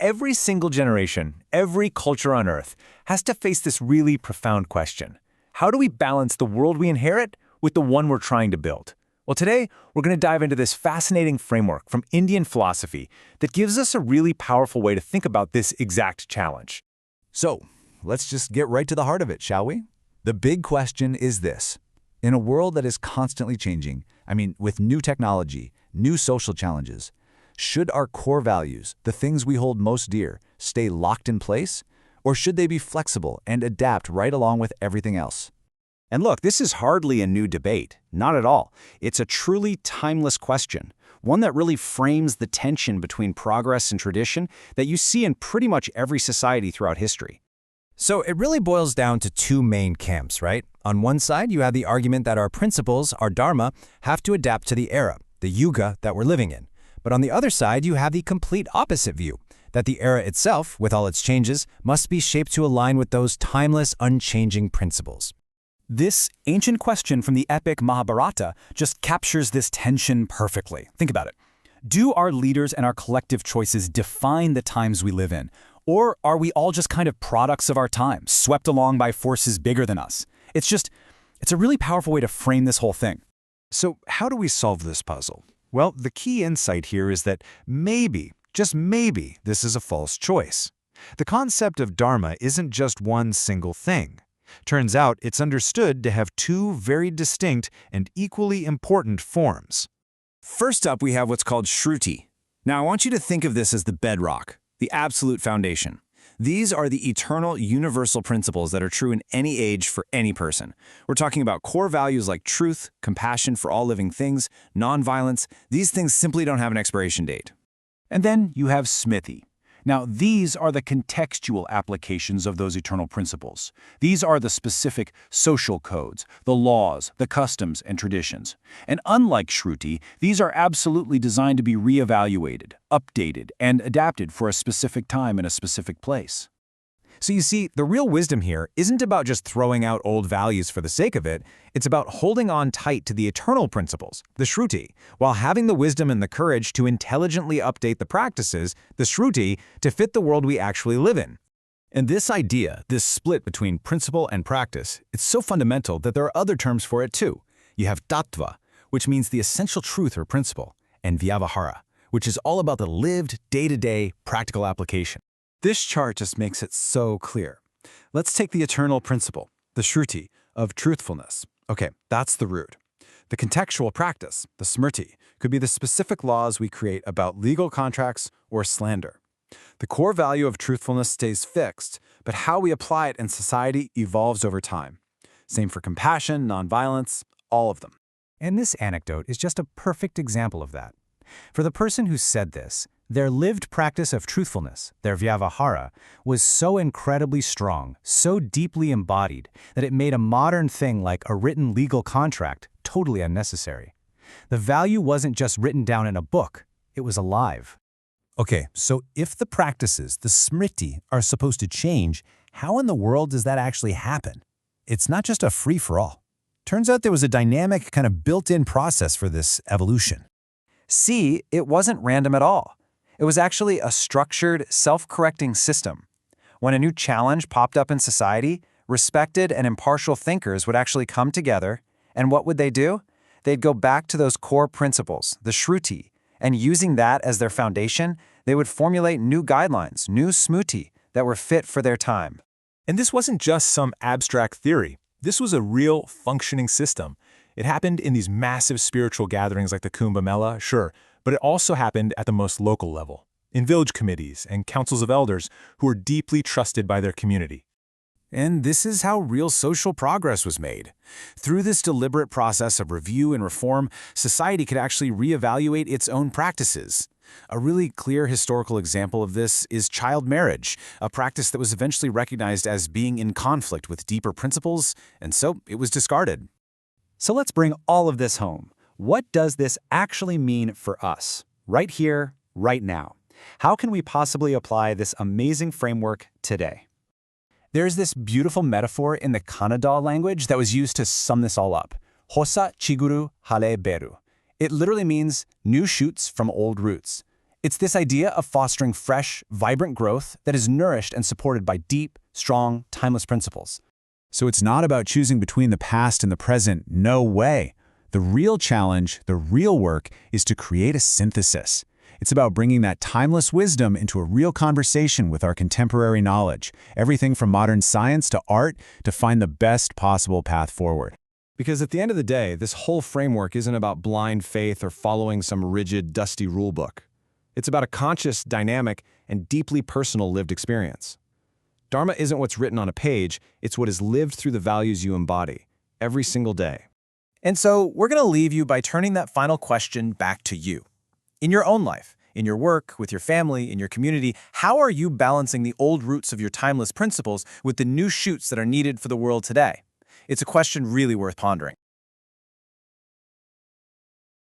Every single generation, every culture on Earth has to face this really profound question. How do we balance the world we inherit with the one we're trying to build? Well, today, we're going to dive into this fascinating framework from Indian philosophy that gives us a really powerful way to think about this exact challenge. So, let's just get right to the heart of it, shall we? The big question is this. In a world that is constantly changing, with new technology, new social challenges, should our core values, the things we hold most dear, stay locked in place? Or should they be flexible and adapt right along with everything else? And look, this is hardly a new debate. Not at all. It's a truly timeless question, one that really frames the tension between progress and tradition that you see in pretty much every society throughout history. So it really boils down to two main camps, right? On one side, you have the argument that our principles, our Dharma, have to adapt to the era, the Yuga that we're living in. But on the other side, you have the complete opposite view, that the era itself, with all its changes, must be shaped to align with those timeless, unchanging principles. This ancient question from the epic Mahabharata just captures this tension perfectly. Think about it. Do our leaders and our collective choices define the times we live in? Or are we all just kind of products of our time, swept along by forces bigger than us? It's a really powerful way to frame this whole thing. So how do we solve this puzzle? Well, the key insight here is that maybe, just maybe, this is a false choice. The concept of Dharma isn't just one single thing. Turns out it's understood to have two very distinct and equally important forms. First up, we have what's called Shruti. Now, I want you to think of this as the bedrock, the absolute foundation. These are the eternal, universal principles that are true in any age for any person. We're talking about core values like truth, compassion for all living things, nonviolence. These things simply don't have an expiration date. And then you have Smriti. Now, these are the contextual applications of those eternal principles. These are the specific social codes, the laws, the customs, and traditions. And unlike Shruti, these are absolutely designed to be reevaluated, updated, and adapted for a specific time in a specific place. So you see, the real wisdom here isn't about just throwing out old values for the sake of it. It's about holding on tight to the eternal principles, the Shruti, while having the wisdom and the courage to intelligently update the practices, the Shruti, to fit the world we actually live in. And this idea, this split between principle and practice, it's so fundamental that there are other terms for it too. You have tattva, which means the essential truth or principle, and vyavahara, which is all about the lived, day-to-day, practical application. This chart just makes it so clear. Let's take the eternal principle, the Shruti, of truthfulness. Okay, that's the root. The contextual practice, the Smriti, could be the specific laws we create about legal contracts or slander. The core value of truthfulness stays fixed, but how we apply it in society evolves over time. Same for compassion, nonviolence, all of them. And this anecdote is just a perfect example of that. For the person who said this, their lived practice of truthfulness, their vyavahara, was so incredibly strong, so deeply embodied, that it made a modern thing like a written legal contract totally unnecessary. The value wasn't just written down in a book, it was alive. Okay, so if the practices, the smriti, are supposed to change, how in the world does that actually happen? It's not just a free-for-all. Turns out there was a dynamic, kind of built-in process for this evolution. See, it wasn't random at all. It was actually a structured, self-correcting system. When a new challenge popped up in society, respected and impartial thinkers would actually come together, and what would they do? They'd go back to those core principles, the Shruti, and using that as their foundation, they would formulate new guidelines, new smriti, that were fit for their time. And this wasn't just some abstract theory. This was a real, functioning system. It happened in these massive spiritual gatherings like the Kumbh Mela, sure, but it also happened at the most local level, in village committees and councils of elders who were deeply trusted by their community. And this is how real social progress was made. Through this deliberate process of review and reform, society could actually reevaluate its own practices. A really clear historical example of this is child marriage, a practice that was eventually recognized as being in conflict with deeper principles, and so it was discarded. So let's bring all of this home. What does this actually mean for us, right here, right now? How can we possibly apply this amazing framework today? There's this beautiful metaphor in the Kannada language that was used to sum this all up. Hosa chiguru hale beru. It literally means new shoots from old roots. It's this idea of fostering fresh, vibrant growth that is nourished and supported by deep, strong, timeless principles. So it's not about choosing between the past and the present. No way. The real challenge, the real work, is to create a synthesis. It's about bringing that timeless wisdom into a real conversation with our contemporary knowledge, everything from modern science to art, to find the best possible path forward. Because at the end of the day, this whole framework isn't about blind faith or following some rigid, dusty rulebook. It's about a conscious, dynamic, and deeply personal lived experience. Dharma isn't what's written on a page, it's what is lived through the values you embody, every single day. And so we're going to leave you by turning that final question back to you. In your own life, in your work, with your family, in your community, how are you balancing the old roots of your timeless principles with the new shoots that are needed for the world today? It's a question really worth pondering.